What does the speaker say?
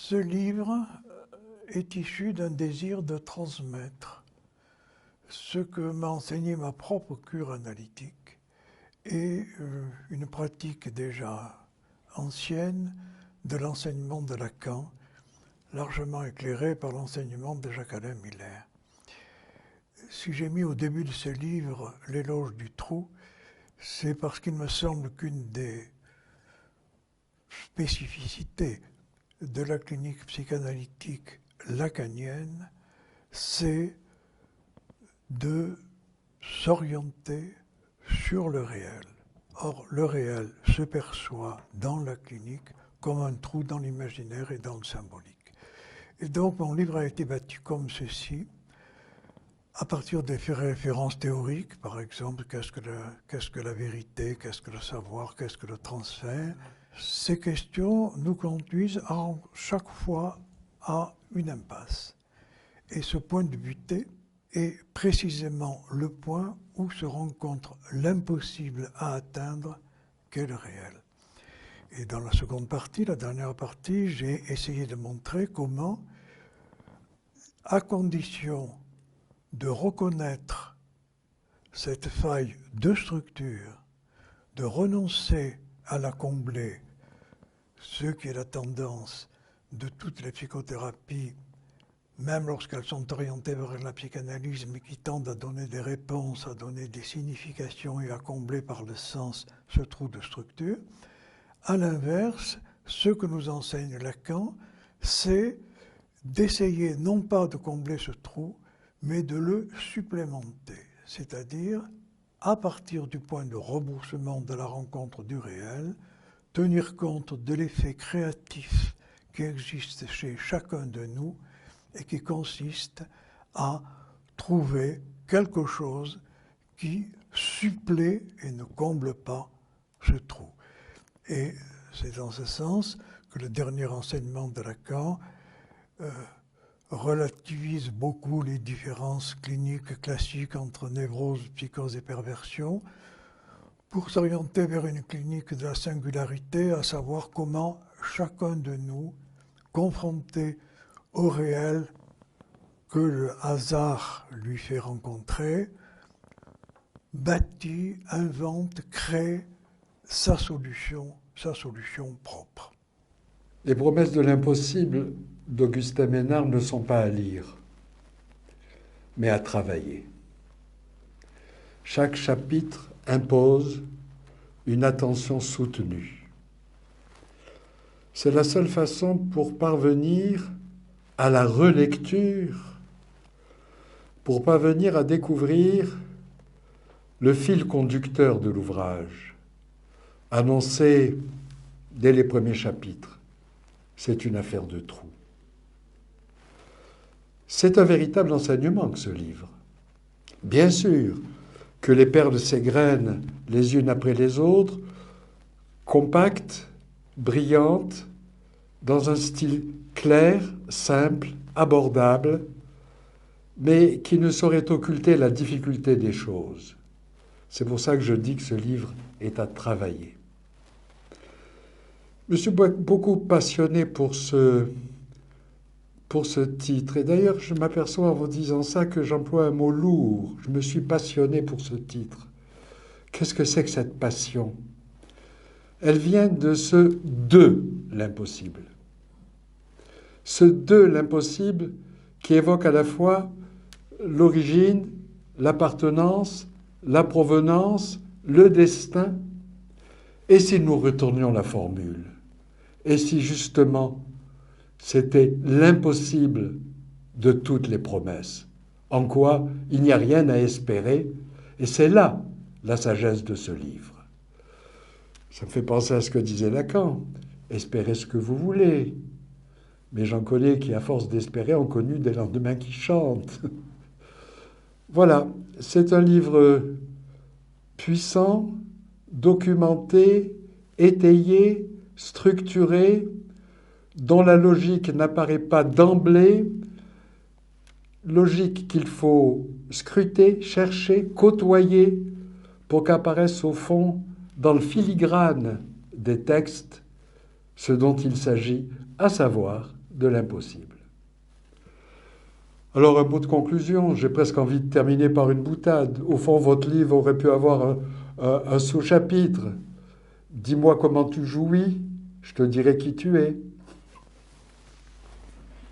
Ce livre est issu d'un désir de transmettre ce que m'a enseigné ma propre cure analytique et une pratique déjà ancienne de l'enseignement de Lacan, largement éclairée par l'enseignement de Jacques-Alain Miller. Si j'ai mis au début de ce livre l'éloge du trou, c'est parce qu'il me semble qu'une des spécificités de la clinique psychanalytique lacanienne, c'est de s'orienter sur le réel. Or, le réel se perçoit dans la clinique comme un trou dans l'imaginaire et dans le symbolique. Et donc, mon livre a été bâti comme ceci, à partir des références théoriques, par exemple, qu'est-ce que la vérité, qu'est-ce que le savoir, qu'est-ce que le transfert. Ces questions nous conduisent chaque fois à une impasse. Et ce point de butée est précisément le point où se rencontre l'impossible à atteindre qu'est le réel. Et dans la seconde partie, la dernière partie, j'ai essayé de montrer comment, à condition de reconnaître cette faille de structure, de renoncer à la combler, ce qui est la tendance de toutes les psychothérapies, même lorsqu'elles sont orientées vers la psychanalyse, mais qui tendent à donner des réponses, à donner des significations et à combler par le sens ce trou de structure. À l'inverse, ce que nous enseigne Lacan, c'est d'essayer non pas de combler ce trou, mais de le supplémenter, c'est-à-dire, à partir du point de rebroussement de la rencontre du réel, tenir compte de l'effet créatif qui existe chez chacun de nous et qui consiste à trouver quelque chose qui supplée et ne comble pas ce trou. Et c'est dans ce sens que le dernier enseignement de Lacan relativise beaucoup les différences cliniques classiques entre névrose, psychose et perversion pour s'orienter vers une clinique de la singularité, à savoir comment chacun de nous, confronté au réel que le hasard lui fait rencontrer, bâtit, invente, crée sa solution propre. Les promesses de l'impossible d'Augustin Ménard ne sont pas à lire, mais à travailler. Chaque chapitre impose une attention soutenue. C'est la seule façon pour parvenir à la relecture, pour parvenir à découvrir le fil conducteur de l'ouvrage, annoncé dès les premiers chapitres. C'est une affaire de trou. C'est un véritable enseignement que ce livre. Bien sûr que les perles s'égrènent les unes après les autres, compactes, brillantes, dans un style clair, simple, abordable, mais qui ne saurait occulter la difficulté des choses. C'est pour ça que je dis que ce livre est à travailler. Je suis beaucoup passionné pour ce titre. Et d'ailleurs, je m'aperçois en vous disant ça que j'emploie un mot lourd. Je me suis passionné pour ce titre. Qu'est-ce que c'est que cette passion? Elle vient de ce « de l'impossible ». Ce « de l'impossible » qui évoque à la fois l'origine, l'appartenance, la provenance, le destin. Et si nous retournions la formule? Et si justement c'était l'impossible de toutes les promesses, en quoi il n'y a rien à espérer, et c'est là la sagesse de ce livre. Ça me fait penser à ce que disait Lacan, espérez ce que vous voulez. Mais j'en connais qui, à force d'espérer, ont connu des lendemains qui chantent. Voilà, c'est un livre puissant, documenté, étayé, structuré, dont la logique n'apparaît pas d'emblée, logique qu'il faut scruter, chercher, côtoyer, pour qu'apparaisse au fond, dans le filigrane des textes, ce dont il s'agit, à savoir de l'impossible. Alors un mot de conclusion, j'ai presque envie de terminer par une boutade. Au fond, votre livre aurait pu avoir un sous-chapitre. Dis-moi comment tu jouis, je te dirai qui tu es.